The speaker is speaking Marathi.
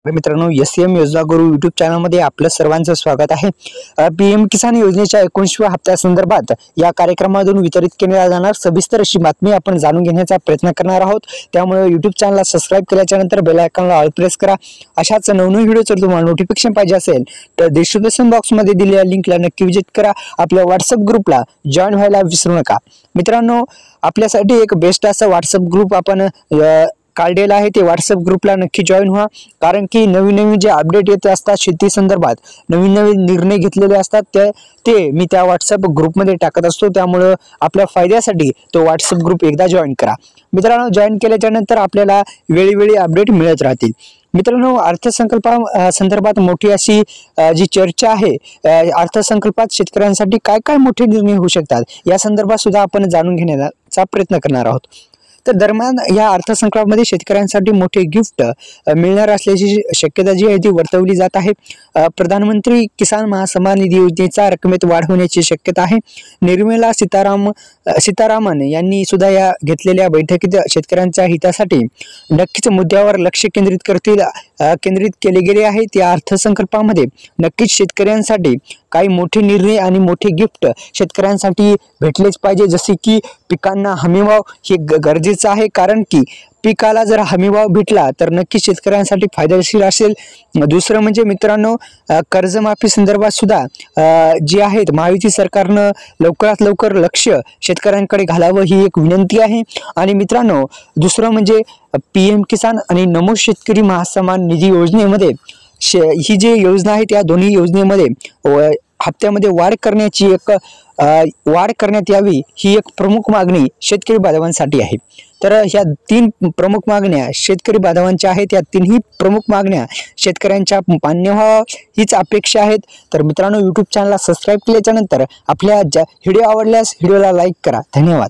मित्रांनो, एसएम योजना गुरु यूट्यूब चॅनलमध्ये आपलं सर्वांचं स्वागत आहे। पीएम किसान योजनेच्या 19व्या हप्त्यासंदर्भात या कार्यक्रमातून वितरित केल्या जाणार सविस्तर अशी बातमी आपण जाणून घेण्याचा प्रयत्न करणार आहोत। त्यामुळे यूट्यूब चॅनलला सबस्क्राइब केल्याच्या नंतर बेल आयकॉनला ऑल प्रेस करा। अशाच नवनवीन व्हिडिओचं तुम्हाला नोटिफिकेशन पाहिजे असेल तर डिस्क्रिप्शन बॉक्समध्ये दिलेल्या लिंकला नक्की विजिट करा। आपल्या व्हॉट्सअप ग्रुपला जॉइन व्हायला विसरू नका। मित्रांनो, आपल्यासाठी एक बेस्ट असा व्हॉट्सअप ग्रुप आपण काढलेला आहे। ते व्हॉट्सअप ग्रुपला नक्की जॉइन व्हा, कारण की नवीन जे अपडेट येत असतात शेती संदर्भात नवीन निर्णय घेतलेले असतात ते मी त्या व्हॉट्सअप ग्रुपमध्ये टाकत असतो। त्यामुळे आपल्या फायद्यासाठी तो व्हॉट्सअप ग्रुप एकदा जॉइन करा। मित्रांनो, जॉइन केल्याच्या नंतर आपल्याला वेळोवेळी अपडेट मिळत राहतील। मित्रांनो, अर्थसंकल्पा संदर्भात मोठी अशी जी चर्चा आहे, अर्थसंकल्पात शेतकऱ्यांसाठी काय काय मोठे निर्णय होऊ शकतात या संदर्भात सुद्धा आपण जाणून घेण्याचा प्रयत्न करणार आहोत। तर दरम्यान या अर्थसंकल्पामध्ये शेतकऱ्यांसाठी मोठे गिफ्ट मिळणार असल्याची शक्यता जी आहे ती वर्तवली जात आहे। प्रधानमंत्री किसान महासन्मान निधी योजनेचा रकमेत वाढ होण्याची शक्यता आहे। निर्मला सीतारामन यांनी सुद्धा या घेतलेल्या बैठकीत शेतकऱ्यांच्या हितासाठी नक्कीच मुद्द्यावर लक्ष केंद्रित केले गेले आहे। त्या अर्थसंकल्पामध्ये नक्कीच शेतकऱ्यांसाठी काही मोठे निर्णय आणि मोठे गिफ्ट शेतकऱ्यांसाठी भेटलेच पाहिजे। जसे की पिकांना हमीभाव हे गरजेचं आहे, कारण की पिकाला जर हमीभाव भेटला तर नक्की शेतकऱ्यांसाठी फायदेशीर असेल। दुसरं म्हणजे मित्रांनो, कर्जमाफी संदर्भात सुद्धा जे आहेत महायुती सरकारनं लवकरात लवकर लक्ष शेतकऱ्यांकडे घालावं ही एक विनंती आहे। आणि मित्रांनो, दुसरं म्हणजे पीएम किसान आणि नमो शेतकरी महासन्मान निधी योजनेमध्ये ही जी योजना आहे त्या दोन्ही योजनेमध्ये हप्त्यामध्ये वाढ करण्यात यावी ही एक प्रमुख मागणी शेतकरी बांधवांसाठी आहे। तर ह्या तीन प्रमुख मागण्या शेतकरी बांधवांच्या आहेत। या तिन्ही प्रमुख मागण्या शेतकऱ्यांच्या मान्य व्हाव्या हीच अपेक्षा आहेत। तर मित्रांनो, यूट्यूब चॅनलला सबस्क्राइब केल्याच्या नंतर आपल्या व्हिडिओ आवडल्यास व्हिडिओला लाईक करा। धन्यवाद।